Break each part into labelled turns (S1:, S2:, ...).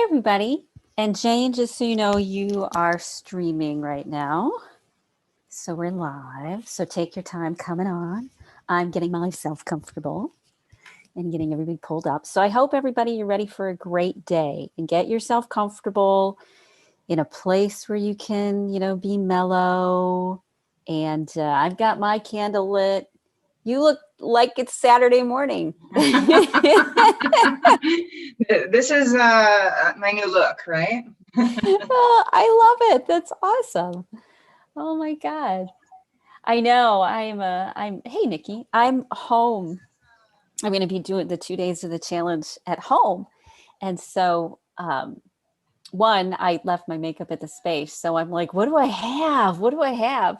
S1: everybody. And Jane, just so you know, you are streaming right now. So we're live. So take your time coming on. I'm getting myself comfortable and getting everybody pulled up. So I hope everybody you're ready for a great day and get yourself comfortable in a place where you can, be mellow. And I've got my candle lit. You look like it's Saturday morning.
S2: This is my new look, right?
S1: Oh, I love it. That's awesome. Oh my God. I know. Hey Nikki, I'm home. I'm going to be doing the 2 days of the challenge at home. And so, one, I left my makeup at the space. So I'm like, what do I have? What do I have?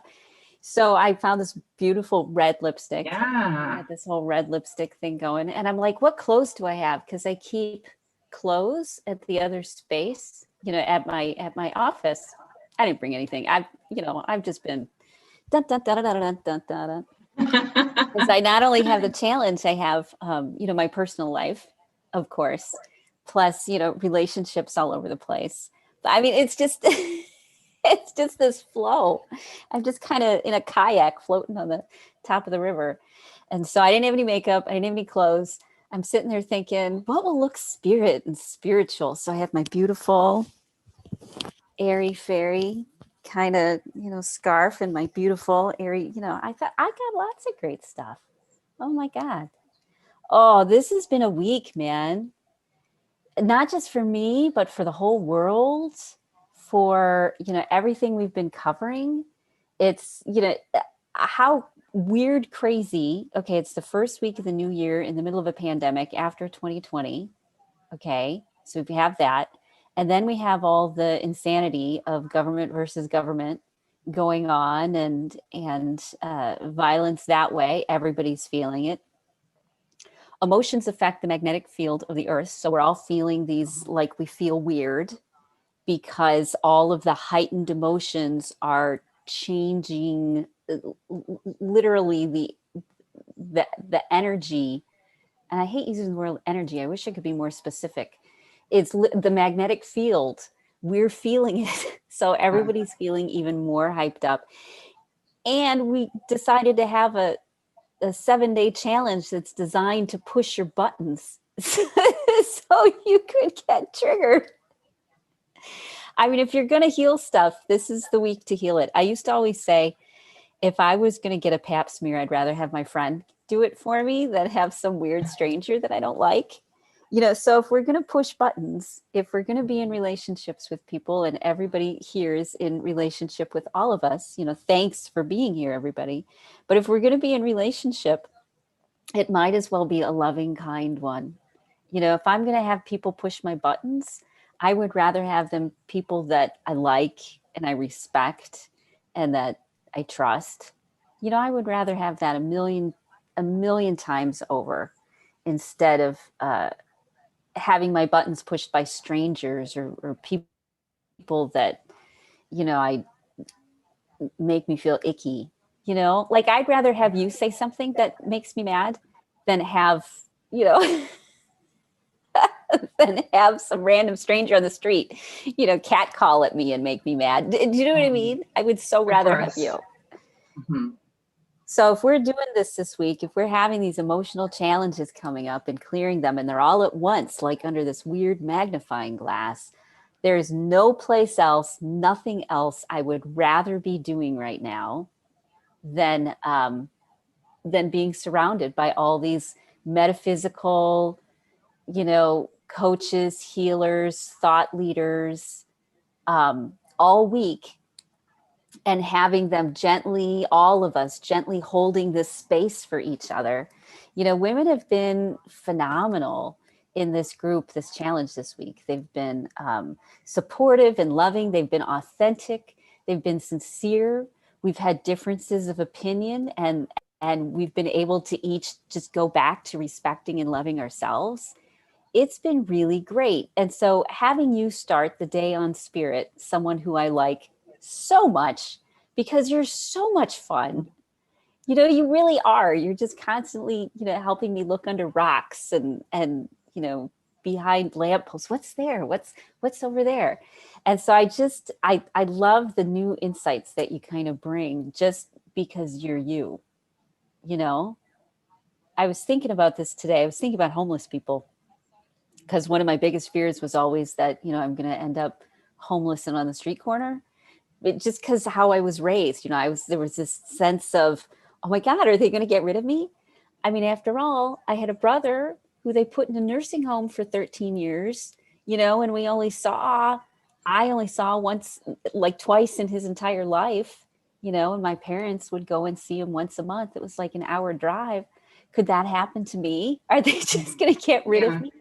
S1: So I found this beautiful red lipstick. I
S2: Yeah.
S1: got this whole red lipstick thing going. And I'm like, what clothes do I have? Because I keep clothes at the other space, at my office. I didn't bring anything. I've just been dun dun dun dun dun dun dun. Because I not only have the challenge, I have my personal life, of course, plus relationships all over the place. I mean, it's just it's just this flow. I'm just kind of in a kayak floating on the top of the river, and so I didn't have any makeup. I didn't have any clothes. I'm sitting there thinking, what will look spirit and spiritual? So I have my beautiful airy fairy kind of scarf and my beautiful airy I thought I got lots of great stuff. Oh my God. Oh, this has been a week, man. Not just for me, but for the whole world, for everything we've been covering. It's how weird, crazy. Okay, it's the first week of the new year in the middle of a pandemic after 2020. Okay, so we have that. And then we have all the insanity of government versus government going on, and violence that way. Everybody's feeling it. Emotions affect the magnetic field of the earth. So we're all feeling these, like we feel weird because all of the heightened emotions are changing literally the energy. And I hate using the word energy. I wish I could be more specific. It's the magnetic field. We're feeling it. So everybody's feeling even more hyped up. And we decided to have a 7-day challenge that's designed to push your buttons so you could get triggered. I mean, if you're going to heal stuff, this is the week to heal it. I used to always say, if I was going to get a pap smear, I'd rather have my friend do it for me than have some weird stranger that I don't like. So if we're going to push buttons, if we're going to be in relationships with people, and everybody here is in relationship with all of us, thanks for being here, everybody. But if we're going to be in relationship, it might as well be a loving, kind one. If I'm going to have people push my buttons, I would rather have them people that I like and I respect and that I trust. I would rather have that a million times over instead of having my buttons pushed by strangers or people that, I make me feel icky. Like I'd rather have you say something that makes me mad than have, than have some random stranger on the street, cat call at me and make me mad. Do you know what I mean? I would so rather have you.
S2: Mm-hmm.
S1: So if we're doing this week, if we're having these emotional challenges coming up and clearing them, and they're all at once, like under this weird magnifying glass, there is no place else, nothing else I would rather be doing right now than being surrounded by all these metaphysical, coaches, healers, thought leaders, all week, and having them gently, all of us gently holding this space for each other. Women have been phenomenal in this group, this challenge this week. They've been supportive and loving. They've been authentic. They've been sincere. We've had differences of opinion, and we've been able to each just go back to respecting and loving ourselves. It's been really great. And so having you start the day on Spirit, someone who I like so much because you're so much fun. You really are. You're just constantly, helping me look under rocks and behind lampposts. What's there? What's over there? And so I love the new insights that you kind of bring just because you're you, you know? I was thinking about this today. I was thinking about homeless people because one of my biggest fears was always that, I'm going to end up homeless and on the street corner. Just because how I was raised, there was this sense of, oh my God, are they going to get rid of me? I mean, after all, I had a brother who they put in a nursing home for 13 years, and I only saw once, like twice in his entire life, and my parents would go and see him once a month. It was like an hour drive. Could that happen to me? Are they just going to get rid of me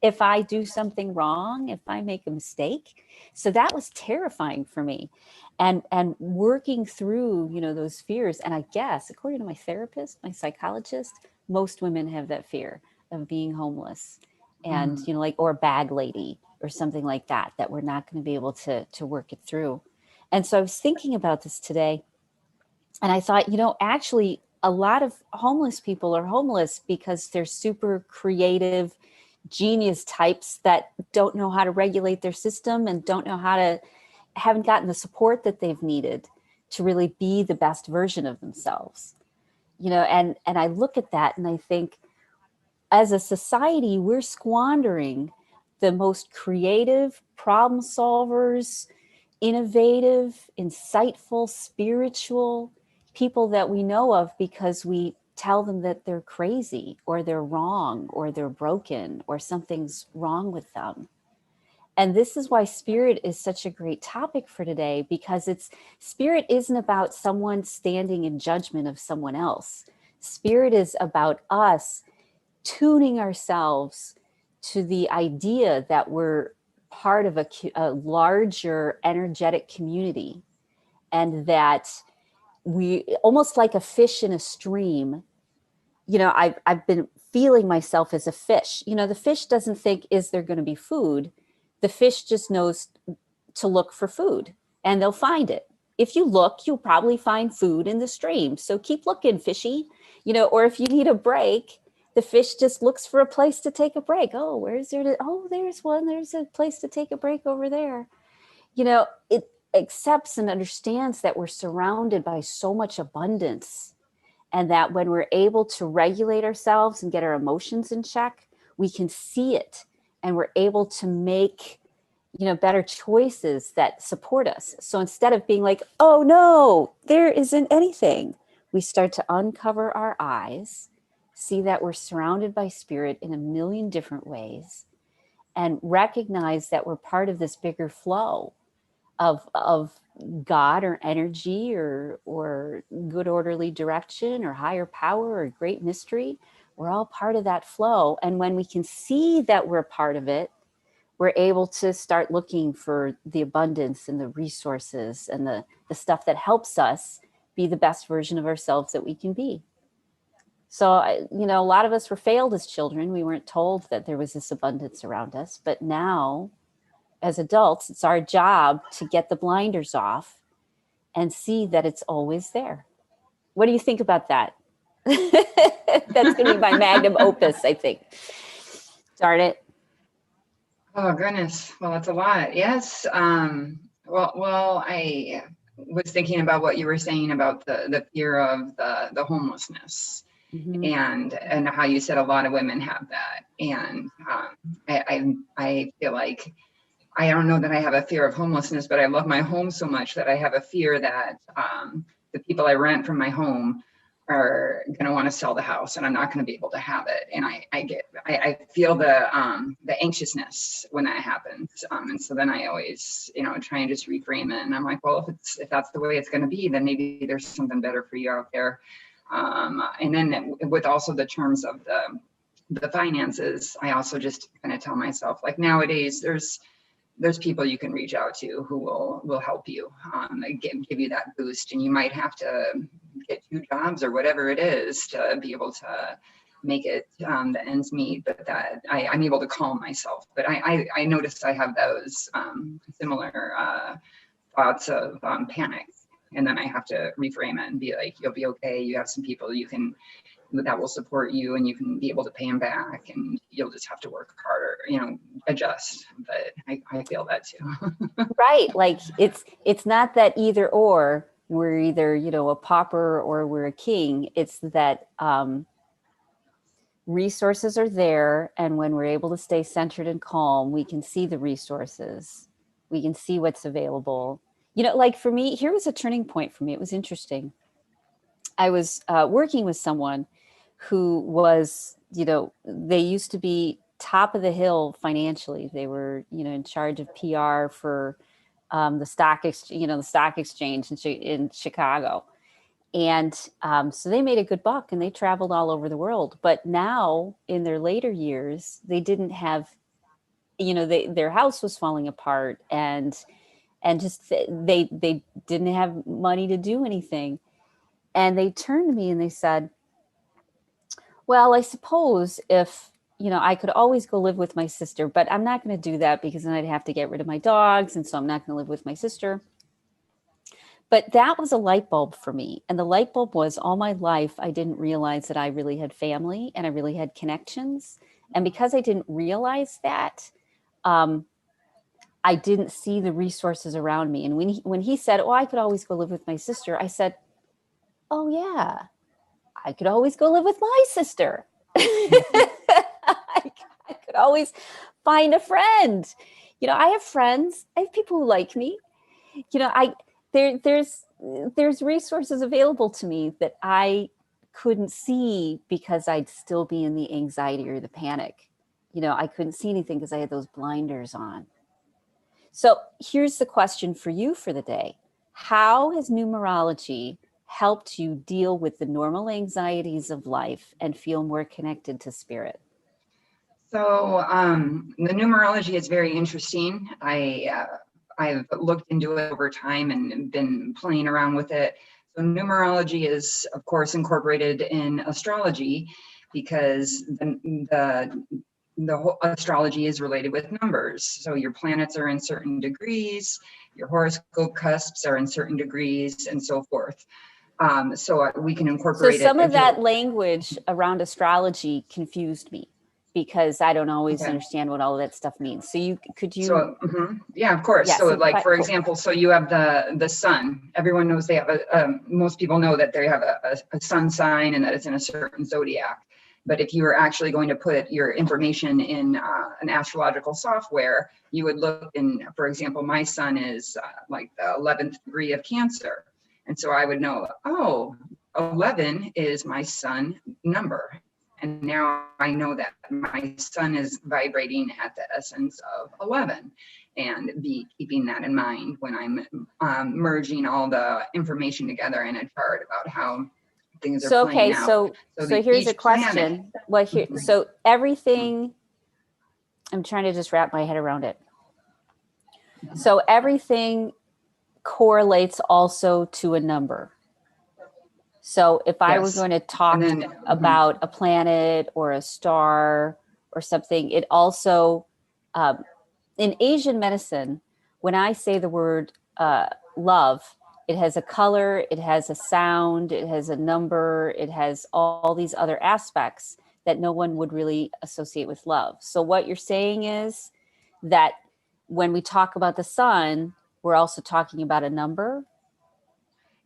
S1: if I do something wrong, if I make a mistake? So that was terrifying for me. And working through, those fears. And I guess, according to my therapist, my psychologist, most women have that fear of being homeless and, or a bag lady or something like that we're not going to be able to work it through. And so I was thinking about this today and I thought, actually a lot of homeless people are homeless because they're super creative, genius types that don't know how to regulate their system and haven't gotten the support that they've needed to really be the best version of themselves. And I look at that and I think, as a society, we're squandering the most creative problem solvers, innovative, insightful, spiritual people that we know of because we tell them that they're crazy or they're wrong or they're broken or something's wrong with them. And this is why spirit is such a great topic for today, because spirit isn't about someone standing in judgment of someone else. Spirit is about us tuning ourselves to the idea that we're part of a larger energetic community, and that we, almost like a fish in a stream, I've been feeling myself as a fish. The fish doesn't think, is there going to be food? The fish just knows to look for food and they'll find it. If you look, you'll probably find food in the stream. So keep looking, fishy, or if you need a break, the fish just looks for a place to take a break. Oh, where's there? Oh, there's one. There's a place to take a break over there. It accepts and understands that we're surrounded by so much abundance, and that when we're able to regulate ourselves and get our emotions in check, we can see it and we're able to make, better choices that support us. So instead of being like, oh no, there isn't anything, we start to uncover our eyes, see that we're surrounded by spirit in a million different ways, and recognize that we're part of this bigger flow of God or energy or good orderly direction or higher power or great mystery. We're all part of that flow. And when we can see that we're part of it, we're able to start looking for the abundance and the resources and the stuff that helps us be the best version of ourselves that we can be. So, a lot of us were failed as children. We weren't told that there was this abundance around us. But now, as adults, it's our job to get the blinders off and see that it's always there. What do you think about that? That's going to be my magnum opus, I think. Darn it.
S2: Oh, goodness. Well, that's a lot. Yes. Well, I was thinking about what you were saying about the fear of the homelessness. Mm-hmm. and how you said a lot of women have that. And I feel like, I don't know that I have a fear of homelessness, but I love my home so much that I have a fear that the people I rent from my home are going to want to sell the house and I'm not going to be able to have it. And I feel the anxiousness when that happens. And so then I always, try and just reframe it. And I'm like, well, if that's the way it's going to be, then maybe there's something better for you out there. And then with also the terms of the finances, I also just kind of tell myself, like, nowadays there's people you can reach out to who will help you, give you that boost. And you might have to get 2 jobs or whatever it is to be able to make it the ends meet, but that I'm able to calm myself. But I noticed I have those similar thoughts of panic. And then I have to reframe it and be like, you'll be okay. You have some people you can that will support you, and you can be able to pay them back, and you'll just have to work harder, adjust. But I feel that too.
S1: Right. Like it's not that either or, we're either, a pauper or we're a king. It's that resources are there. And when we're able to stay centered and calm, we can see the resources. We can see what's available. Like for me, here was a turning point for me. It was interesting. I was working with someone who was, they used to be top of the hill financially. They were, in charge of PR for the stock exchange in Chicago. And so they made a good buck and they traveled all over the world. But now in their later years, they didn't have, their house was falling apart, and just they didn't have money to do anything. And they turned to me and they said, well, I suppose if, I could always go live with my sister, but I'm not going to do that because then I'd have to get rid of my dogs. And so I'm not going to live with my sister. But that was a light bulb for me. And the light bulb was, all my life, I didn't realize that I really had family and I really had connections. And because I didn't realize that, I didn't see the resources around me. And when he said, oh, I could always go live with my sister, I said, oh yeah, I could always go live with my sister. I could always find a friend. I have friends. I have people who like me. There's resources available to me that I couldn't see because I'd still be in the anxiety or the panic. I couldn't see anything because I had those blinders on. So here's the question for you for the day. How has numerology helped you deal with the normal anxieties of life and feel more connected to spirit?
S2: So the numerology is very interesting. I've looked into it over time and been playing around with it. So numerology is, of course, incorporated in astrology because the whole astrology is related with numbers. So your planets are in certain degrees, your horoscope cusps are in certain degrees, and so forth. So we can incorporate it.
S1: So some of that language around astrology confused me because I don't always understand what all of that stuff means. So
S2: yeah, of course.
S1: Yeah,
S2: so like, for example, so you have the sun. Everyone knows they have most people know that they have a sun sign and that it's in a certain zodiac. But if you were actually going to put your information in an astrological software, you would look in, for example, my sun is like the 11th degree of Cancer. And so I would know, 11 is my sun number. And now I know that my sun is vibrating at the essence of 11, and be keeping that in mind when I'm merging all the information together in a chart about how things are playing out.
S1: So here's a question. So everything, I'm trying to just wrap my head around it. So everything correlates also to a number. So if I were going to talk about a planet or a star or something, it also, in Asian medicine, when I say the word love, it has a color, it has a sound, it has a number, it has all these other aspects that no one would really associate with love. So what you're saying is that when we talk about the sun, we're also talking about a number?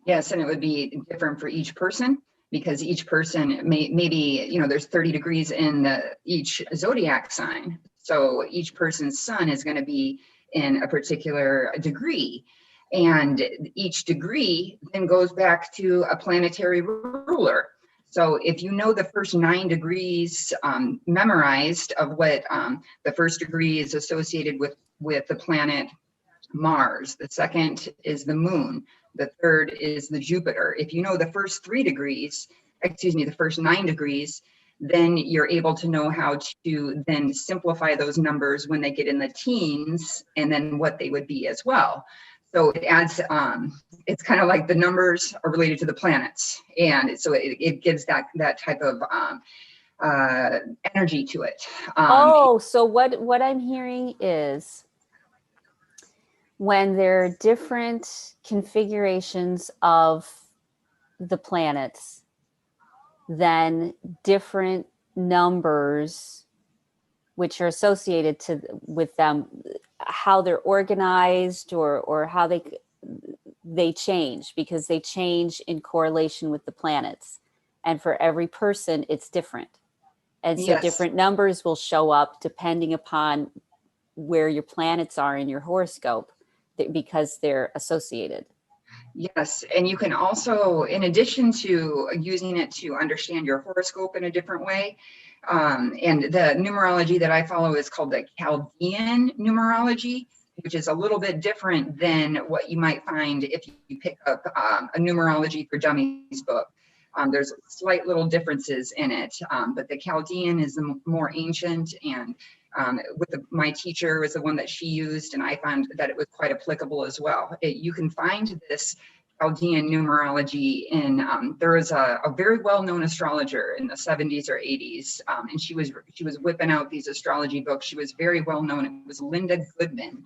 S2: Yes, and it would be different for each person because each person maybe, there's 30 degrees in each zodiac sign. So each person's sun is going to be in a particular degree. And each degree then goes back to a planetary ruler. So if you know the first 9 degrees memorized of what the first degree is associated with the planet Mars, the second is the moon, the third is the Jupiter. If you know the first 9 degrees, then you're able to know how to then simplify those numbers when they get in the teens and then what they would be as well. So it adds, it's kind of like the numbers are related to the planets. And so it gives that type of energy to it.
S1: So what I'm hearing is when there are different configurations of the planets, then different numbers which are associated with them, how they're organized or how they change, because they change in correlation with the planets. And for every person, it's different. And so
S2: Yes.
S1: different numbers will show up depending upon where your planets are in your horoscope, because they're associated.
S2: Yes, and you can also, in addition to using it to understand your horoscope in a different way, and the numerology that I follow is called the Chaldean numerology, which is a little bit different than what you might find if you pick up a Numerology for Dummies book. There's slight little differences in it, but the Chaldean is the more ancient, and my teacher was the one that she used, and I found that it was quite applicable as well. You can find this Chaldean numerology in, there was a very well-known astrologer in the 70s or 80s, and she was whipping out these astrology books. She was very well-known. It was Linda Goodman.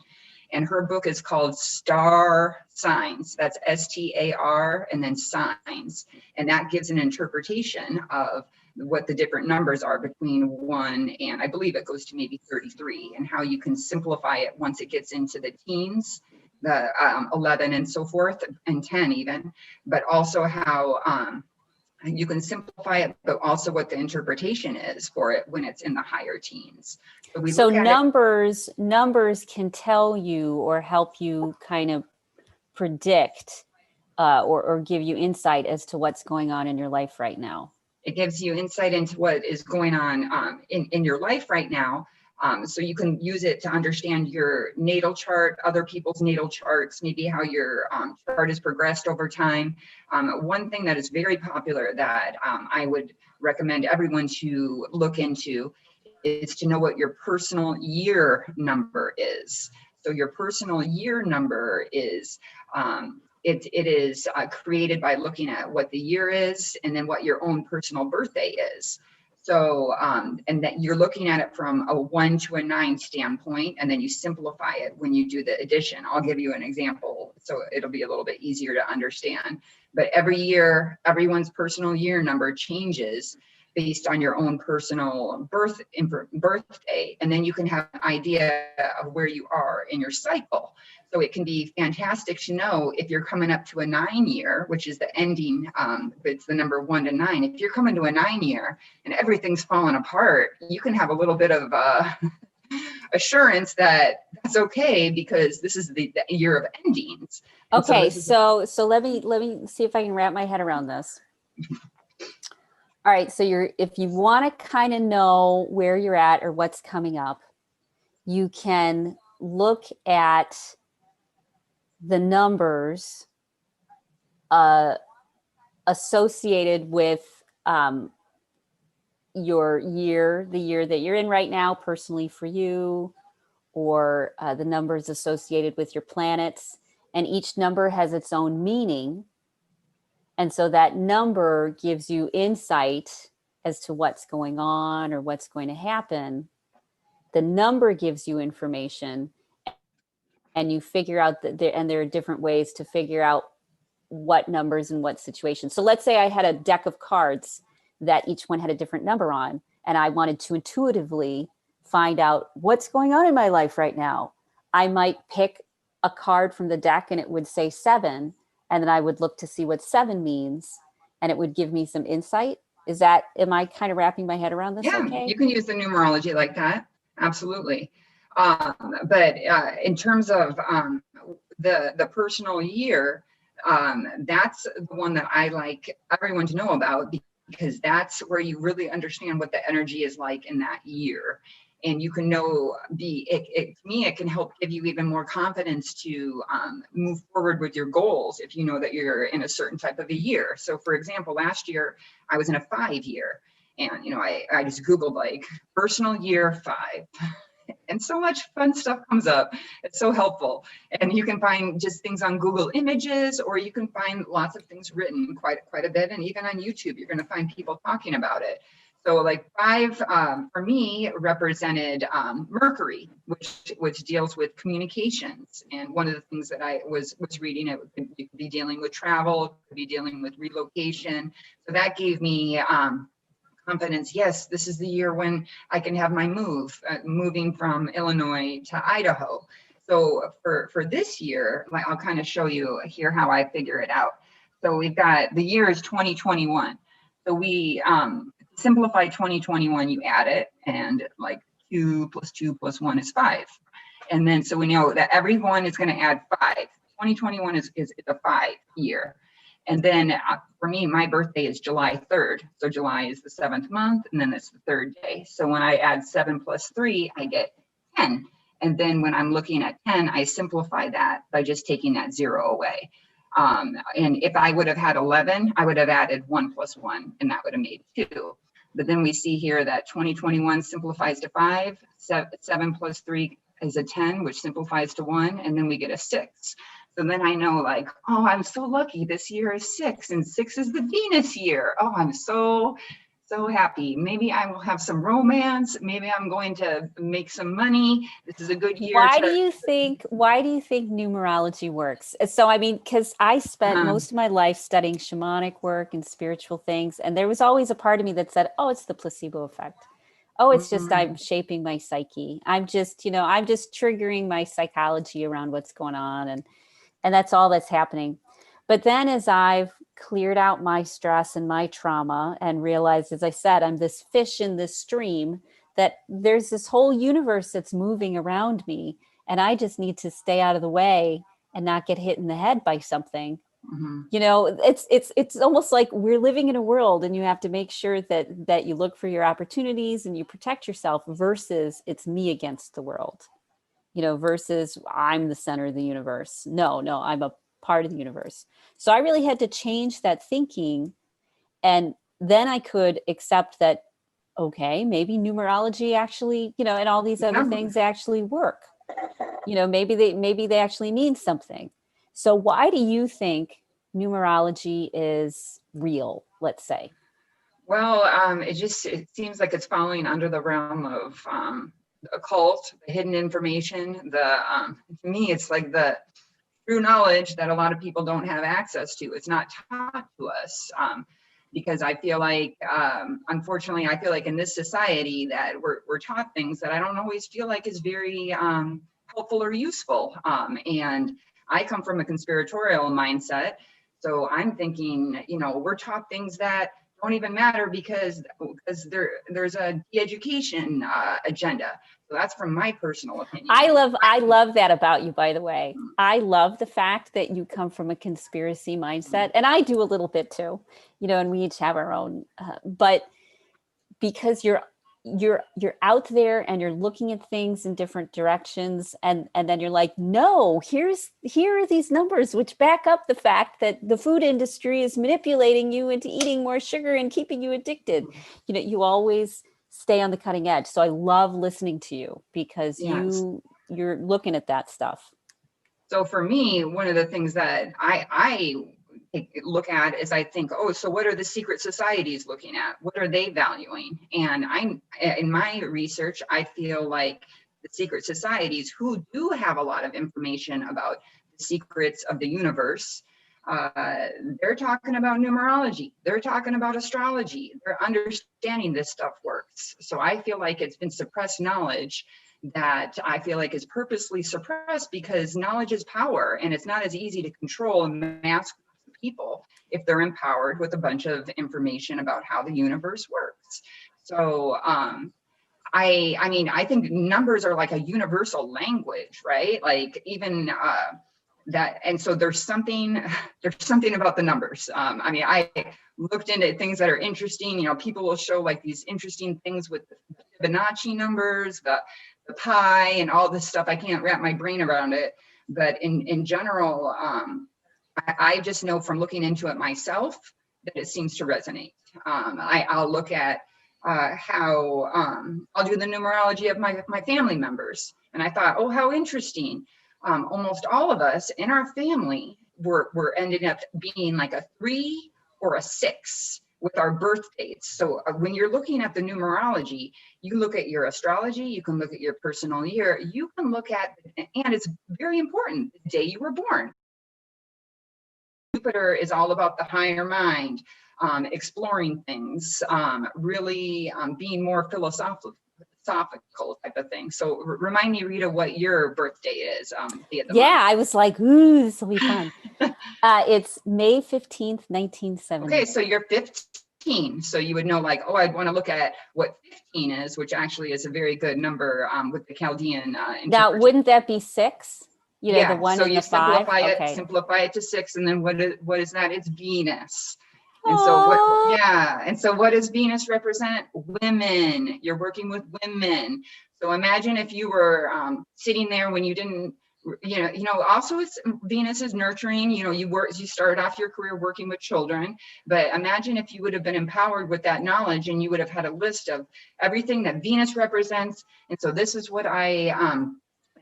S2: And her book is called Star Signs. That's STAR and then signs. And that gives an interpretation of what the different numbers are between 1 and I believe it goes to maybe 33, and how you can simplify it once it gets into the teens, the 11 and so forth, and 10 even, but also how you can simplify it, but also what the interpretation is for it when it's in the higher teens.
S1: So numbers can tell you or help you kind of predict or give you insight as to what's going on in your life right now.
S2: It gives you insight into what is going on in your life right now. So you can use it to understand your natal chart, other people's natal charts, maybe how your chart has progressed over time. One thing that is very popular that I would recommend everyone to look into is to know what your personal year number is. So your personal year number is, it is created by looking at what the year is and then what your own personal birthday is. So, and that you're looking at it from a 1 to a 9 standpoint, and then you simplify it when you do the addition. I'll give you an example, so it'll be a little bit easier to understand. But every year, everyone's personal year number changes based on your own personal birthday, and then you can have an idea of where you are in your cycle. So it can be fantastic to know if you're coming up to a 9 year, which is the ending, it's the number 1 to 9. If you're coming to a 9 year and everything's falling apart, you can have a little bit of assurance that that's okay, because this is the year of endings.
S1: Okay, so let me see if I can wrap my head around this. All right, so if you want to kind of know where you're at or what's coming up, you can look at the numbers associated with your year, the year that you're in right now, personally for you, or the numbers associated with your planets. And each number has its own meaning. And so that number gives you insight as to what's going on or what's going to happen. The number gives you information, and you figure out that there are different ways to figure out what numbers in what situations. So let's say I had a deck of cards that each one had a different number on, and I wanted to intuitively find out what's going on in my life right now. I might pick a card from the deck and it would say 7, and then I would look to see what 7 means, and it would give me some insight. Am I kind of wrapping my head around this?
S2: Yeah,
S1: okay?
S2: You can use the numerology like that. Absolutely. But in terms of the personal year, that's the one that I like everyone to know about, because that's where you really understand what the energy is like in that year. And you can know, to me, it can help give you even more confidence to move forward with your goals if you know that you're in a certain type of a year. So for example, last year I was in a 5 year, and I just Googled like personal year 5. And so much fun stuff comes up. It's so helpful. And you can find just things on Google Images, or you can find lots of things written quite a bit. And even on YouTube, you're going to find people talking about it. So like 5 for me represented Mercury, which deals with communications. And one of the things that I was reading, it could be dealing with travel, it could be dealing with relocation. So that gave me confidence. Yes, this is the year when I can have my moving from Illinois to Idaho. So for this year, like, I'll kind of show you here how I figure it out. So we've got, the year is 2021. So we simplify 2021, you add it, and like 2 + 2 + 1 is 5. And then so we know that everyone is going to add 5. 2021 is a 5 year. And then for me, my birthday is July 3rd. So July is the 7th month, and then it's the 3rd day. So when I add 7 + 3, I get 10. And then when I'm looking at 10, I simplify that by just taking that 0 away. And if I would have had 11, I would have added 1 + 1, and that would have made 2. But then we see here that 2021 simplifies to 5, 7 + 3 is a 10, which simplifies to 1, and then we get a 6. So then I know, like, oh, I'm so lucky. This year is 6, and 6 is the Venus year. Oh, I'm so happy. Maybe I will have some romance. Maybe I'm going to make some money. This is a good year.
S1: Why do you think numerology works? So, I mean, because I spent most of my life studying shamanic work and spiritual things. And there was always a part of me that said, oh, it's the placebo effect. Oh, it's just, I'm shaping my psyche. I'm just triggering my psychology around what's going on. And that's all that's happening. But then as I've cleared out my stress and my trauma and realized, as I said, I'm this fish in this stream, that there's this whole universe that's moving around me. And I just need to stay out of the way and not get hit in the head by something. You know, it's almost like we're living in a world, and you have to make sure that you look for your opportunities and you protect yourself, versus it's me against the world. You know, versus I'm the center of the universe. No, I'm a part of the universe. So I really had to change that thinking. And then I could accept that, okay, maybe numerology actually, you know, and all these other things actually work. You know, maybe they actually mean something. So why do you think numerology is real, let's say?
S2: Well, it seems like it's falling under the realm of occult, the hidden information. To me, it's like the true knowledge that a lot of people don't have access to. It's not taught to us, because I feel like, unfortunately, I feel like in this society that we're taught things that I don't always feel like is very helpful or useful. And I come from a conspiratorial mindset. So I'm thinking, you know, we're taught things that don't even matter because there's a de-education agenda. So that's from my personal opinion.
S1: I love that about you, by the way. I love the fact that you come from a conspiracy mindset, and I do a little bit too, you know, and we each have our own, but because you're out there and you're looking at things in different directions, and then you're like, no, here are these numbers which back up the fact that the food industry is manipulating you into eating more sugar and keeping you addicted. You know, you always stay on the cutting edge. So I love listening to you because you're looking at that stuff.
S2: So for me, one of the things that I look at is I think, oh, so what are the secret societies looking at? What are they valuing? And in my research, I feel like the secret societies, who do have a lot of information about the secrets of the universe, they're talking about numerology. They're talking about astrology. They're understanding this stuff works. So I feel like it's been suppressed knowledge that I feel like is purposely suppressed, because knowledge is power, and it's not as easy to control and mask people if they're empowered with a bunch of information about how the universe works. So I mean, I think numbers are like a universal language, right? Like even that, and so there's something about the numbers. I mean, I looked into things that are interesting. You know, people will show like these interesting things with the Fibonacci numbers, the pi, and all this stuff. I can't wrap my brain around it, but in general, I just know from looking into it myself that it seems to resonate. I'll look at how I'll do the numerology of my family members, and I thought, oh, how interesting. Almost all of us in our family were ended up being like a 3 or a 6. with our birth dates. So when you're looking at the numerology, you look at your astrology, you can look at your personal year, you can look at, and it's very important, the day you were born. Jupiter is all about the higher mind, exploring things, really being more philosophical type of thing. So remind me, Rita, what your birthday is.
S1: I was like, ooh, this will be fun. It's May 15th, 1970.
S2: Okay, so you're 15. So you would know, like, oh, I'd want to look at what 15 is, which actually is a very good number with the Chaldean.
S1: Now, wouldn't that be 6? You know, the 1
S2: so
S1: and
S2: you
S1: the 5?
S2: simplify it to 6, and then what is that? It's Venus. And so what does Venus represent? Women. You're working with women. So imagine if you were sitting there when you didn't, also it's Venus is nurturing, you started off your career working with children, but imagine if you would have been empowered with that knowledge and you would have had a list of everything that Venus represents. And so this is what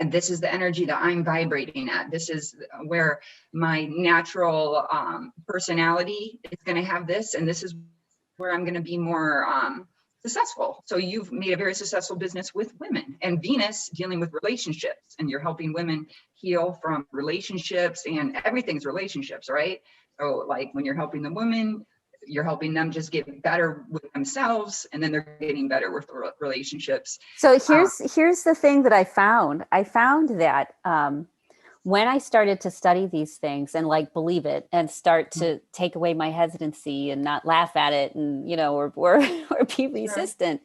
S2: and this is the energy that I'm vibrating at. This is where my natural personality is going to have this, and this is where I'm going to be more successful. So you've made a very successful business with women, and Venus dealing with relationships, and you're helping women heal from relationships, and everything's relationships, right? So like when you're helping the women, you're helping them just get better with themselves, and then they're getting better with relationships.
S1: So here's the thing that I found. I found that when I started to study these things and like believe it and start to take away my hesitancy and not laugh at it and, or be resistant,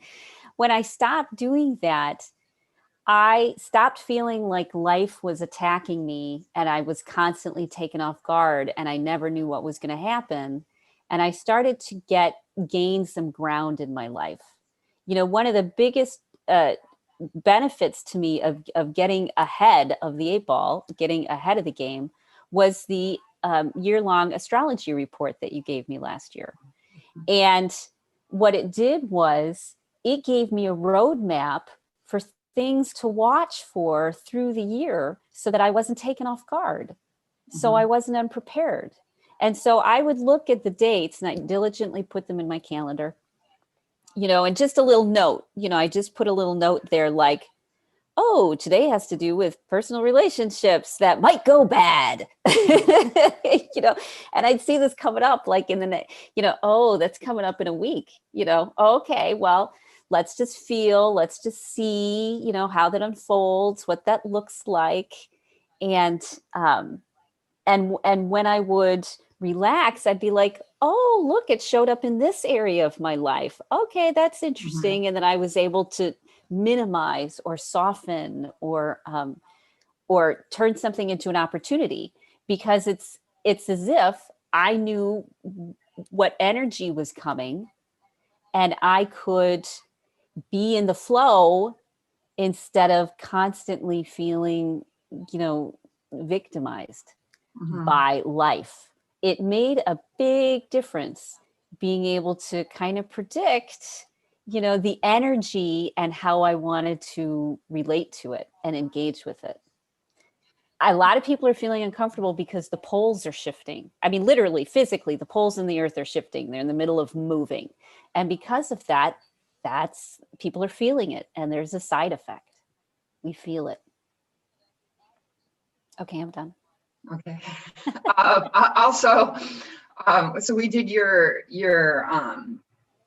S1: when I stopped doing that, I stopped feeling like life was attacking me and I was constantly taken off guard and I never knew what was going to happen. And I started to gain some ground in my life. One of the biggest benefits to me of getting ahead of the 8 ball, getting ahead of the game, was the year-long astrology report that you gave me last year. And what it did was it gave me a roadmap for things to watch for through the year so that I wasn't taken off guard. So I wasn't unprepared. And so I would look at the dates and I diligently put them in my calendar, and just a little note, I just put a little note there like, oh, today has to do with personal relationships that might go bad, and I'd see this coming up like in the, oh, that's coming up in a week, okay, well, let's just let's just see, how that unfolds, what that looks like. And when I would relax, I'd be like, oh, look, it showed up in this area of my life. Okay, that's interesting. And then I was able to minimize or soften or turn something into an opportunity, because it's as if I knew what energy was coming and I could be in the flow instead of constantly feeling, victimized by life. It made a big difference being able to kind of predict, the energy and how I wanted to relate to it and engage with it. A lot of people are feeling uncomfortable because the poles are shifting. I mean, literally, physically, the poles in the earth are shifting. They're in the middle of moving. And because of that, people are feeling it. And there's a side effect. We feel it. Okay, I'm done.
S2: Okay. Also, so we did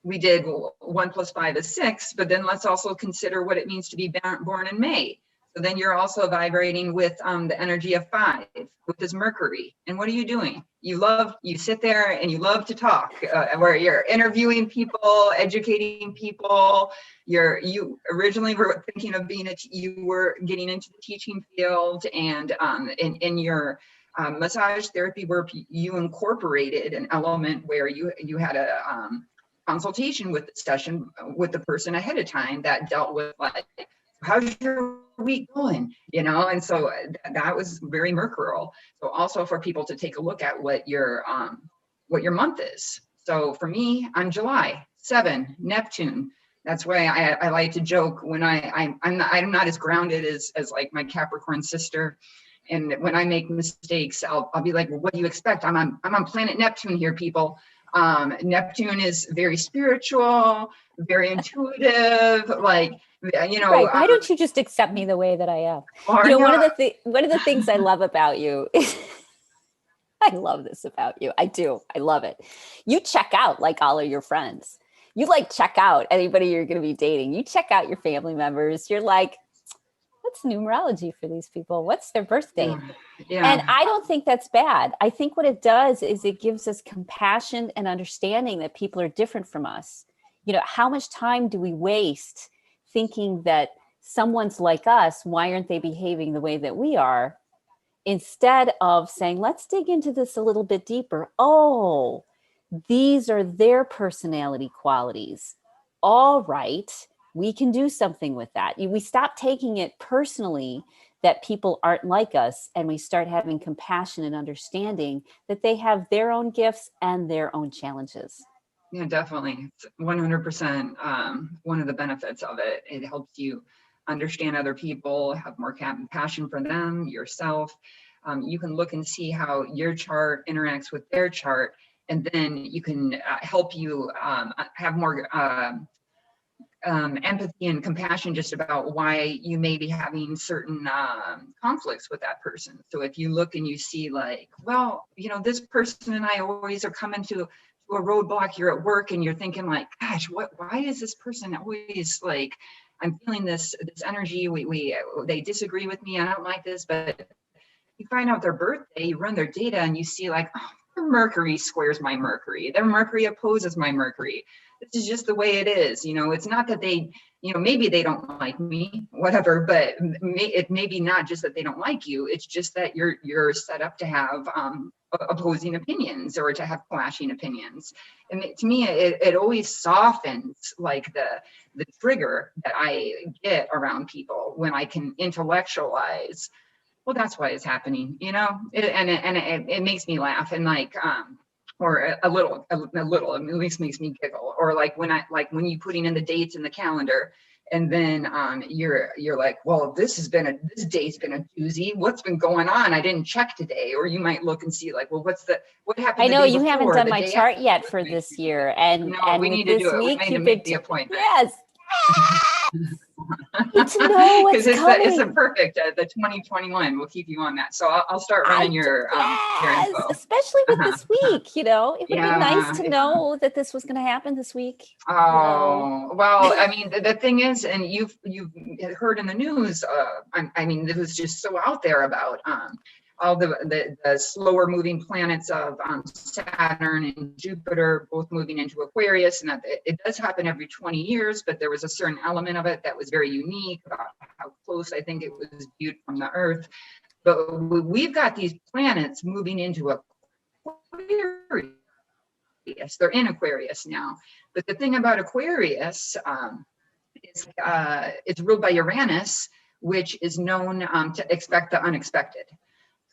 S2: we did 1 + 5 is 6, but then let's also consider what it means to be born in May. So then you're also vibrating with the energy of 5, with this Mercury. And what are you doing? You sit there and you love to talk, where you're interviewing people, educating people. You originally were thinking of you were getting into the teaching field, and in your massage therapy work, you incorporated an element where you had a consultation with the session with the person ahead of time that dealt with like, how's your week going? And so that was very mercurial. So also for people to take a look at what your month is. So for me, I'm July 7, Neptune. That's why I like to joke when I'm not as grounded as like my Capricorn sister. And when I make mistakes, I'll be like, well, what do you expect? I'm on planet Neptune here, people. Neptune is very spiritual, very intuitive, like,
S1: Right. Why don't you just accept me the way that I am?
S2: or,
S1: You know, one of the things I love about you is I love this about you. I do. I love it. You check out like all of your friends. You like check out anybody you're going to be dating. You check out your family members. You're like, what's numerology for these people? What's their birth date? And
S2: yeah,
S1: I don't think that's bad. I think what it does is it gives us compassion and understanding that people are different from us. You know, how much time do we waste thinking that someone's like us? Why aren't they behaving the way that we are? Instead of saying, let's dig into this a little bit deeper. Oh, these are their personality qualities. All right, we can do something with that. We stop taking it personally that people aren't like us, and we start having compassion and understanding that they have their own gifts and their own challenges.
S2: yeah, definitely. It's 100%. One of the benefits of it, it helps you understand other people, have more compassion for them, yourself. You can look and see how your chart interacts with their chart, and then you can help you have more empathy and compassion just about why you may be having certain conflicts with that person. So if you look and you see like, well, this person and I always are coming to a roadblock, you're at work and you're thinking like, gosh, why is this person always like, I'm feeling this energy, they disagree with me, I don't like this. But you find out their birthday, you run their data and you see like, oh, their Mercury squares my Mercury, their Mercury opposes my Mercury. This is just the way it is. It's not that they, maybe they don't like me, whatever, but it may be not just that they don't like you. It's just that you're set up to have opposing opinions or to have clashing opinions. And to me, it always softens like the trigger that I get around people when I can intellectualize, well, that's why it's happening, it makes me laugh and like, or a little, at least makes me giggle. Or like when you putting in the dates in the calendar, and then you're like, well, this date's been a doozy. What's been going on? I didn't check today. Or you might look and see like, well, what happened?
S1: I know
S2: the day
S1: you
S2: before,
S1: haven't done
S2: the
S1: my
S2: day
S1: chart
S2: after?
S1: yet for this year, and
S2: We
S1: with
S2: need to
S1: this
S2: do it. We
S1: week
S2: need to
S1: you've
S2: make
S1: been
S2: the appointment.
S1: yes. Need to know what's
S2: Because it's a
S1: coming.
S2: perfect the 2021 will keep you on that. So I'll start running your
S1: Yes,
S2: info.
S1: especially with this week. It would have been nice
S2: Yeah.
S1: to know that this was going to happen this week.
S2: Oh, well, I mean, the thing is, and you've heard in the news, I mean, it was just so out there about all the slower moving planets of Saturn and Jupiter both moving into Aquarius, and that it does happen every 20 years, but there was a certain element of it that was very unique about how close I think it was viewed from the Earth. But we've got these planets moving into Aquarius. They're in Aquarius now. But the thing about Aquarius is it's ruled by Uranus, which is known to expect the unexpected.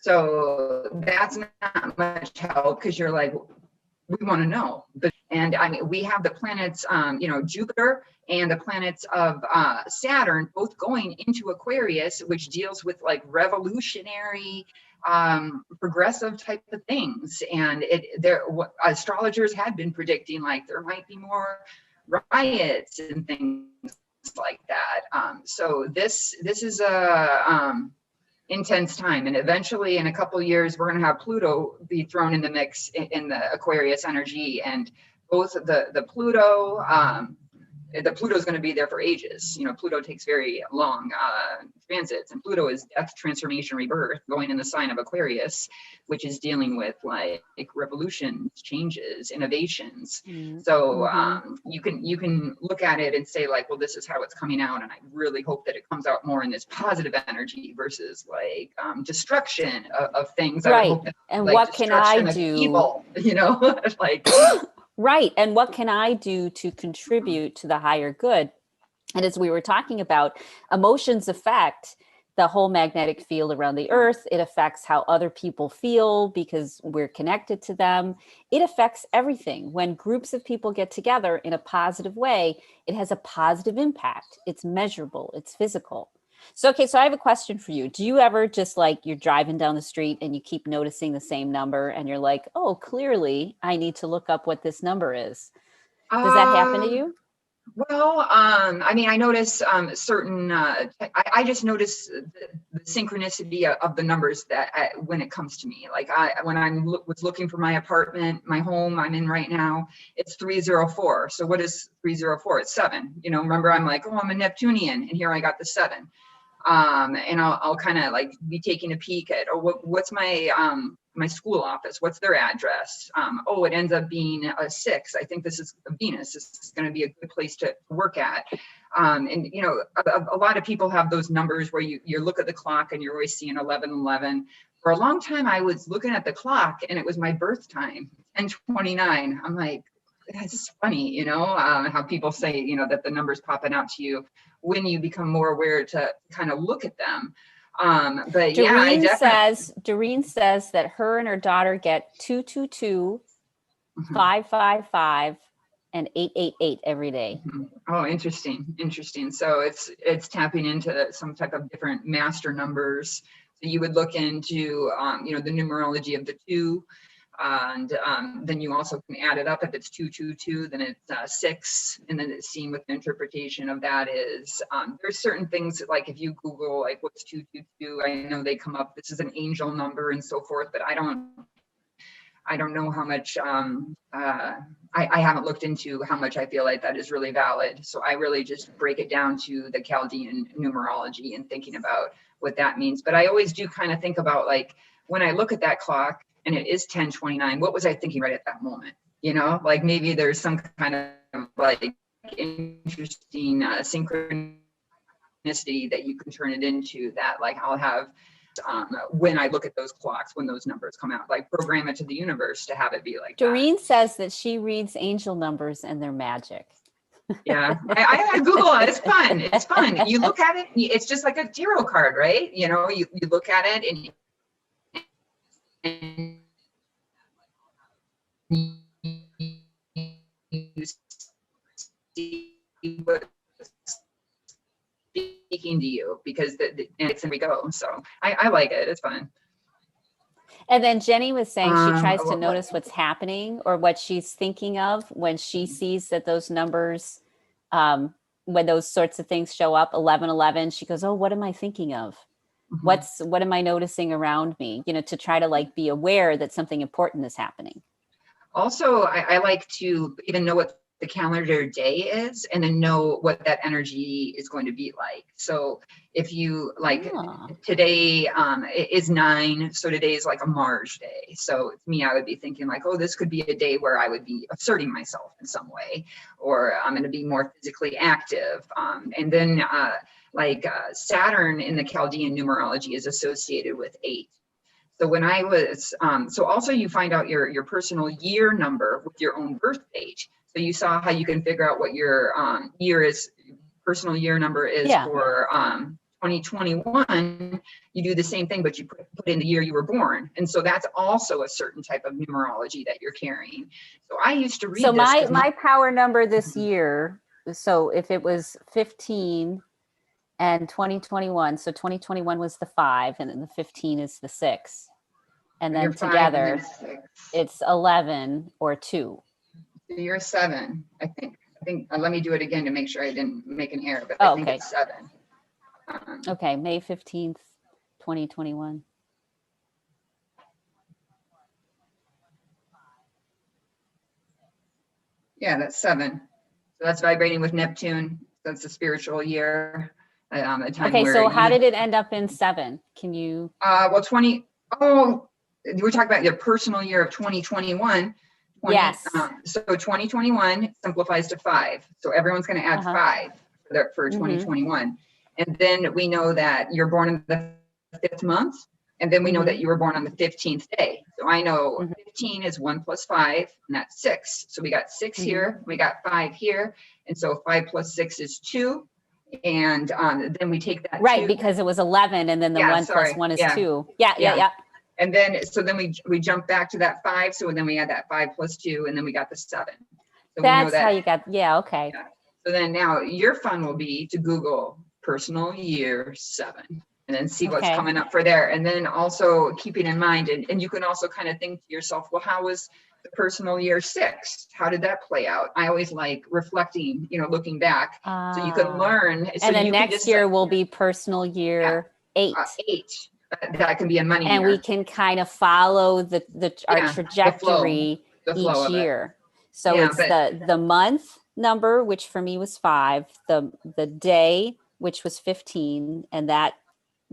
S2: So that's not much help because you're like, we want to know. And I mean, we have the planets, Jupiter and the planets of Saturn both going into Aquarius, which deals with like revolutionary, progressive type of things. And astrologers had been predicting like there might be more riots and things like that. So this is a intense time, and eventually in a couple of years we're going to have Pluto be thrown in the mix in the Aquarius energy, and both the Pluto is going to be there for ages. Pluto takes very long transits, and Pluto is death, transformation, rebirth, going in the sign of Aquarius, which is dealing with like revolutions, changes, innovations. So you can look at it and say like, well, this is how it's coming out, and I really hope that it comes out more in this positive energy versus like destruction of things.
S1: Right.
S2: I would hope that,
S1: And
S2: like,
S1: what can I
S2: destruction of
S1: do?
S2: Evil, like.
S1: Right. And what can I do to contribute to the higher good? And as we were talking about, emotions affect the whole magnetic field around the earth. It affects how other people feel because we're connected to them. It affects everything. When groups of people get together in a positive way, it has a positive impact. It's measurable, it's physical. So, okay, so I have a question for you. Do you ever just like you're driving down the street and you keep noticing the same number and you're like, oh, clearly I need to look up what this number is? Does that happen to
S2: Um,
S1: you?
S2: Well, I mean, I notice certain, I just notice the synchronicity of the numbers that when it comes to me, like when was looking for my apartment, my home I'm in right now, it's 304. So what is 304? It's 7. You know, remember I'm like, oh, I'm a Neptunian, and here I got the 7. And I'll kind of like be taking a peek at, oh, what's my school office? What's their address? Oh, it ends up being a 6. I think this is Venus. This is going to be a good place to work at. And you know, a lot of people have those numbers where you look at the clock and you're always seeing 11:11. For a long time, I was looking at the clock and it was my birth time, 10:29. I'm like, it's just funny, you know, how people say, you know, that the numbers popping out to you when you become more aware to kind of look at them. But yeah, I definitely.
S1: Doreen says that her and her daughter get 222,
S2: Mhm.
S1: 555, and 888 every day.
S2: Mhm. Oh, interesting. So it's tapping into some type of different master numbers. So you would look into, you know, the numerology of the 2. And then you also can add it up. If it's 222, then it's 6. And then it's seeing what the interpretation of that is. There's certain things like if you Google like what's 222, I know they come up, this is an angel number and so forth, but I don't know how much, I haven't looked into how much I feel like that is really valid. So I really just break it down to the Chaldean numerology and thinking about what that means. But I always do kind of think about like, when I look at that clock and it is 10:29, what was I thinking right at that moment? You know, like maybe there's some kind of like interesting synchronicity that you can turn it into that, like I'll have when I look at those clocks, when those numbers come out, like program it to the universe to have it be like that.
S1: Doreen says that she reads angel numbers and they're magic.
S2: Yeah, I Google it. It's fun. It's fun. You look at it, it's just like a tarot card, right? You know, you look at it and you see what's speaking to you because and we go. So I like it. It's fun.
S1: And then Jenny was saying she tries to
S2: What-
S1: notice what's happening or what she's thinking of when she sees that those numbers, when those sorts of things show up, 11:11, she goes, oh, what am I thinking of?
S2: Mhm.
S1: What am I noticing around me? You know, to try to like be aware that something important is happening.
S2: Also, I like to even know what the calendar day is and then know what that energy is going to be like. So if you like today is 9, so today is like a Mars day. So to me, I would be thinking like, oh, this could be a day where I would be asserting myself in some way, or I'm going to be more physically active. And then Saturn in the Chaldean numerology is associated with 8. So when I was, so also you find out your personal year number with your own birth date. So you saw how you can figure out what your personal year number is for 2021. You do the same thing, but you put in the year you were born. And so that's also a certain type of numerology that you're carrying. So I used to read
S1: so
S2: this.
S1: my power number this year, so if it was 15 and 2021, so 2021 was the 5 and then the 15 is the 6, and then together it's 11 or 2.
S2: So you're 7, I think let me do it again to make sure I didn't make an error, but I think it's 7.
S1: Okay, May 15th, 2021.
S2: Yeah, that's 7. So that's vibrating with Neptune. That's the spiritual year. A time
S1: okay,
S2: where
S1: so how did it end up in 7? Can you?
S2: Well, you were talking about your personal year of 2021.
S1: Yes.
S2: So 2021 simplifies to 5. So everyone's going to add 5 for 2021. And then we know that you're born in the 5th month. And then we know that you were born on the 15th day. So I know 15 is 1 plus 5, and that's 6. So we got 6 here, we got 5 here. And so 5 plus 6 is 2. And then we take that.
S1: Right,
S2: 2.
S1: Because it was 11, and then the 1 plus 1 is 2. Yeah.
S2: And then, so then we jump back to that 5. So then we add that 5 plus 2, and then we got the 7. So
S1: that's how you got, okay.
S2: Yeah. So then now your fun will be to Google personal year 7, and then see what's
S1: Okay.
S2: coming up for there. And then also keeping in mind, and you can also kind of think to yourself, well, how was the personal year 6? How did that play out? I always like reflecting, looking back, so you can learn. So
S1: And then
S2: you can
S1: next
S2: just,
S1: year will be personal year 8.
S2: 8. That can be a money
S1: And
S2: year.
S1: we can kind of follow our trajectory
S2: the
S1: each
S2: flow of
S1: year. So
S2: Yeah,
S1: it's the month number, which for me was 5, the day, which was 15, and that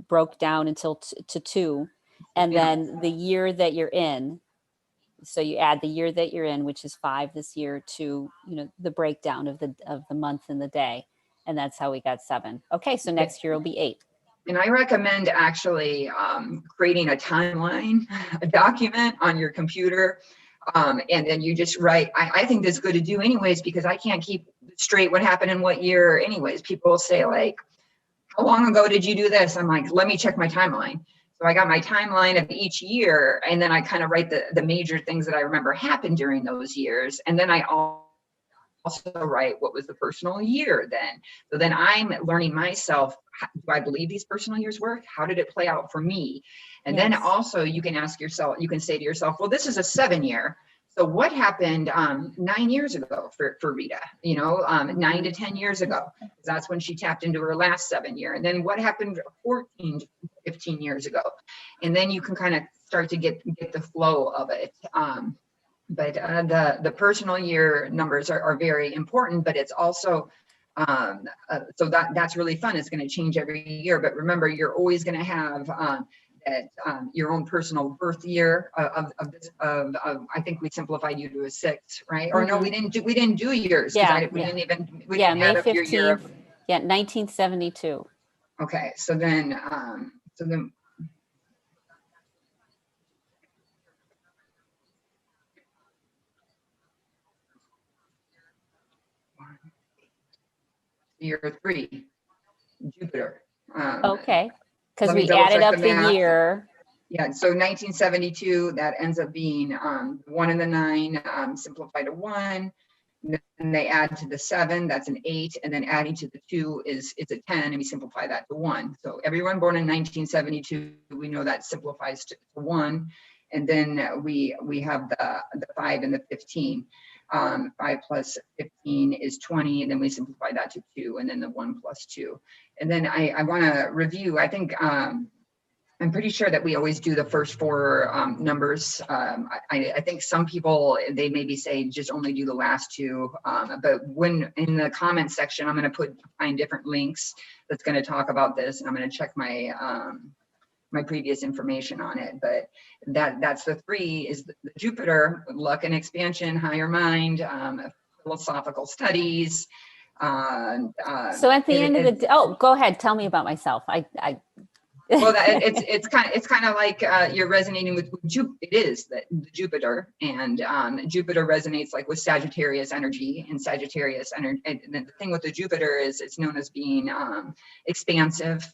S1: broke down until to 2, and
S2: Yeah.
S1: then the year that you're in. So you add the year that you're in, which is 5 this year, to the breakdown of the month and the day, and that's how we got 7. Okay, so next year will be 8.
S2: And I recommend actually creating a timeline, a document on your computer. And then you just write, I think that's good to do anyways, because I can't keep straight what happened in what year anyways. People say like, how long ago did you do this? I'm like, let me check my timeline. So I got my timeline of each year, and then I kind of write the major things that I remember happened during those years. And then I also write what was the personal year then. So then I'm learning myself, do I believe these personal years work? How did it play out for me? And then also you can ask yourself, you can say to yourself, well, this is a 7-year. So what happened 9 years ago for Rita, 9 to 10 years ago? That's when she tapped into her last 7 year. And then what happened 14, 15 years ago? And then you can kind of start to get the flow of it. But the personal year numbers are very important, but it's also, so that's really fun. It's going to change every year. But remember, you're always going to have your own personal birth year of I think we simplified you to a 6, right? Or no, we didn't do yours. We didn't
S1: May
S2: add up your
S1: 15th.
S2: year.
S1: 1972.
S2: Okay, so then year 3, Jupiter.
S1: Okay, because
S2: let me
S1: we
S2: double
S1: added
S2: check
S1: up
S2: the
S1: the
S2: math.
S1: year.
S2: Yeah, so 1972, that ends up being 1 and the 9, simplified to 1. And they add to the 7, that's an 8, and then adding to the 2 is a 10, and we simplify that to 1. So everyone born in 1972, we know that simplifies to 1, and then we have the 5 and the 15. 5 plus 15 is 20, and then we simplify that to 2, and then the 1 plus 2. And then I want to review. I think I'm pretty sure that we always do the first 4 numbers. I think some people, they maybe say just only do the last 2. But when in the comment section, I'm going to find different links that's going to talk about this. And I'm going to check my my previous information on it. But that's the 3 is the Jupiter, luck and expansion, higher mind, philosophical studies.
S1: So at the end of the day, go ahead. Tell me about myself.
S2: Well, it's kind of like you're resonating with Jupiter. It is the Jupiter, and Jupiter resonates like with Sagittarius energy, and Sagittarius energy. And the thing with the Jupiter is it's known as being expansive.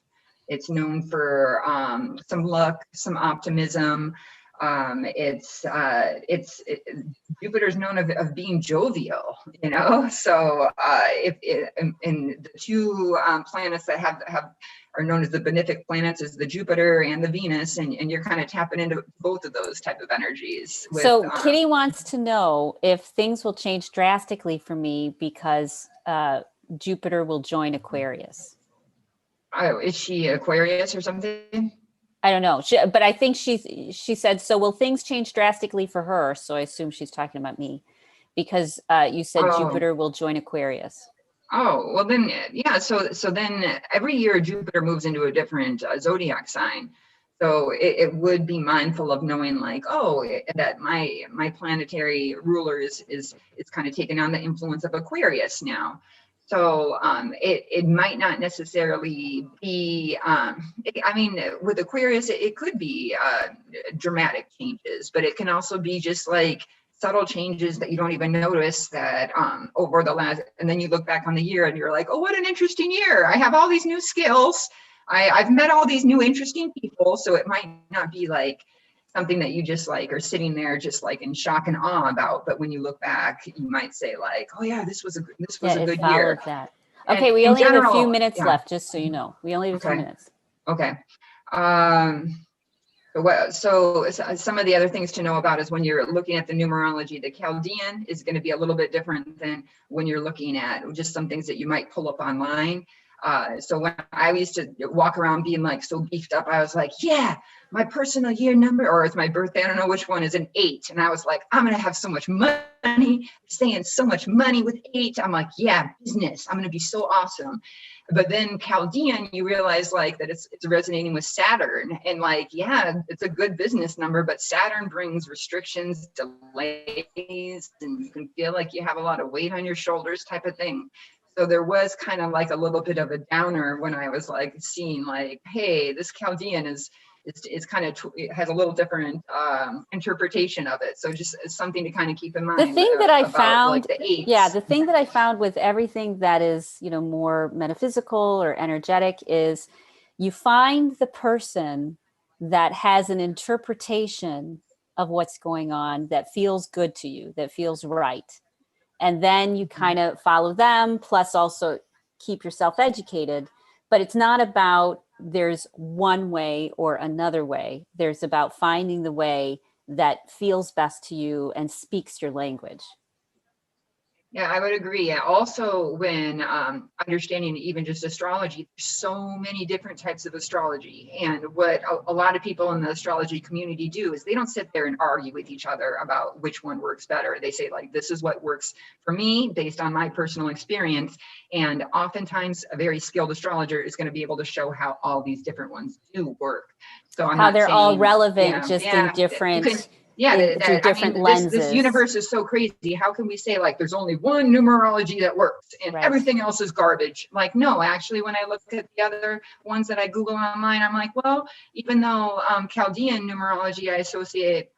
S2: It's known for some luck, some optimism. Jupiter's known of being jovial, So and the 2 planets that are known as the benefic planets is the Jupiter and the Venus, and you're kind of tapping into both of those type of energies.
S1: So Kitty wants to know if things will change drastically for me because Jupiter will join Aquarius.
S2: Oh, is she Aquarius or something?
S1: I don't know, but I think she said, so will things change drastically for her? So I assume she's talking about me because you said Jupiter will join Aquarius.
S2: Oh, well then, yeah. So then every year Jupiter moves into a different zodiac sign. So it would be mindful of knowing like, that my planetary ruler is kind of taking on the influence of Aquarius now. So it might not necessarily be, with Aquarius, it could be dramatic changes, but it can also be just like subtle changes that you don't even notice that over the last, and then you look back on the year and you're like, oh, what an interesting year. I have all these new skills. I've met all these new interesting people. So it might not be like something that you just like are sitting there just like in shock and awe about. But when you look back, you might say like, oh yeah, this was a good year.
S1: That. Okay, we
S2: in
S1: only have a few
S2: general,
S1: minutes
S2: yeah,
S1: left, just so you know. We only have a few
S2: okay,
S1: minutes.
S2: okay. Some of the other things to know about is when you're looking at the numerology, the Chaldean is going to be a little bit different than when you're looking at just some things that you might pull up online. So when I used to walk around being like so beefed up, I was like, yeah, my personal year number, or it's my birthday, I don't know which one, is an 8. And I was like, I'm going to have so much money, saying so much money with 8. I'm like, yeah, business. I'm going to be so awesome. But then Chaldean, you realize like that it's resonating with Saturn, and like, yeah, it's a good business number, but Saturn brings restrictions, delays, and you can feel like you have a lot of weight on your shoulders type of thing. So there was kind of like a little bit of a downer when I was like seeing like, hey, this Chaldean is kind of it has a little different interpretation of it. So just something to kind of keep in mind.
S1: The thing that I
S2: about
S1: found,
S2: like the 8s.
S1: yeah, the thing that I found with everything that is, more metaphysical or energetic is you find the person that has an interpretation of what's going on that feels good to you, that feels right. And then you kind of follow them, plus also keep yourself educated. But it's not about there's one way or another way. There's about finding the way that feels best to you and speaks your language.
S2: Yeah, I would agree. Yeah. Also, when understanding even just astrology, there's so many different types of astrology. And what a lot of people in the astrology community do is they don't sit there and argue with each other about which one works better. They say, like, this is what works for me based on my personal experience. And oftentimes, a very skilled astrologer is going to be able to show how all these different ones do work. So I'm
S1: How
S2: not
S1: they're
S2: saying,
S1: all relevant,
S2: yeah,
S1: just
S2: yeah,
S1: in different, through
S2: I
S1: different
S2: mean, this
S1: lenses.
S2: universe is so crazy. How can we say like there's only one numerology that works and
S1: Right.
S2: everything else is garbage? Like, no, actually, when I look at the other ones that I Google online, I'm like, well, even though Chaldean numerology I associate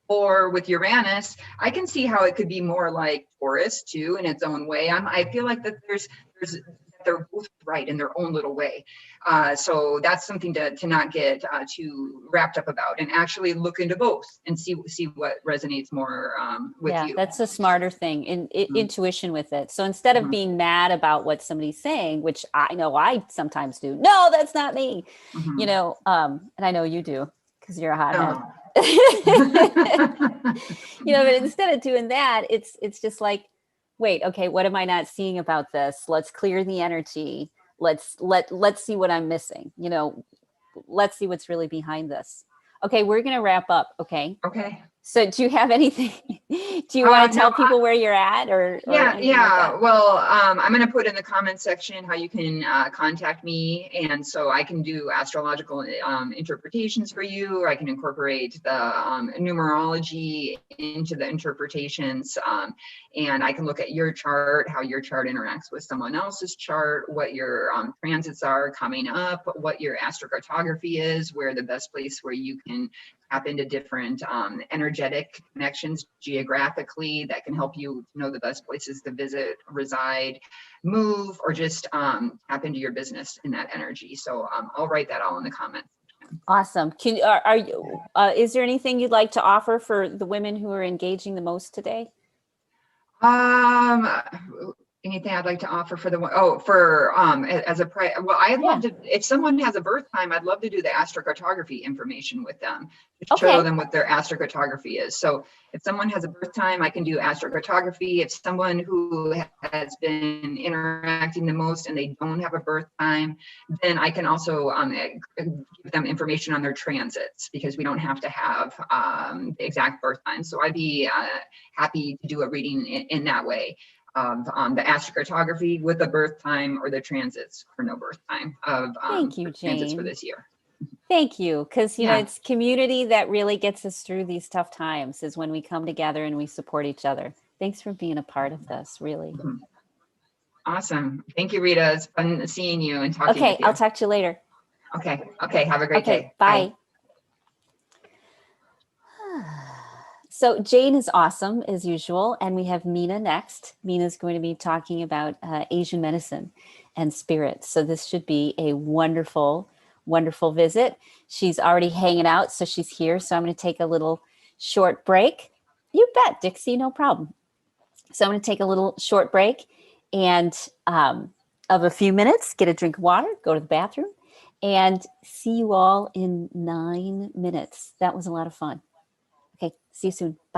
S2: or with Uranus, I can see how it could be more like Taurus too in its own way. I feel like that there's they're both right in their own little way. So that's something to not get too wrapped up about, and actually look into both and see what resonates more with you.
S1: That's a smarter thing, intuition with it. So instead of being mad about what somebody's saying, which I know I sometimes do, no, that's not me, and I know you do because you're a hothead. But instead of doing that, it's just like, wait, okay, what am I not seeing about this? Let's clear the energy. Let's see what I'm missing. Let's see what's really behind this. Okay, we're gonna wrap up. Okay. So do you have anything? Do you want to tell people where you're at or anything like that?
S2: Well, I'm going to put in the comment section how you can contact me. And so I can do astrological interpretations for you, or I can incorporate the numerology into the interpretations. And I can look at your chart, how your chart interacts with someone else's chart, what your transits are coming up, what your astrocartography is, where the best place where you can tap into different energetic connections geographically that can help you know the best places to visit, reside, move, or just tap into your business in that energy. So I'll write that all in the comments.
S1: Awesome. Is there anything you'd like to offer for the women who are engaging the most today?
S2: Anything I'd like to offer for the as a price. Well, I'd love to, if someone has a birth time, I'd love to do the astrocartography information with them to show them what their astrocartography is. So if someone has a birth time, I can do astrocartography. If someone who has been interacting the most and they don't have a birth time, then I can also give them information on their transits, because we don't have to have the exact birth time. So I'd be happy to do a reading in that way of the astrocartography with the birth time or the transits for no birth time of
S1: Thank you, Jane.
S2: transits for this year.
S1: Thank you. Because, it's community that really gets us through these tough times, is when we come together and we support each other. Thanks for being a part of this, really.
S2: Awesome. Thank you, Rita. It's fun seeing you and talking with you.
S1: I'll talk to you later.
S2: Okay. Have a great day.
S1: Bye. So Jane is awesome as usual. And we have Mina next. Mina's going to be talking about Asian medicine and spirit. So this should be a wonderful, wonderful visit. She's already hanging out, so she's here. So I'm going to take a little short break. You bet, Dixie, no problem. So I'm going to take a little short break and of a few minutes, get a drink of water, go to the bathroom, and see you all in 9 minutes. That was a lot of fun. Okay, see you soon. Bye.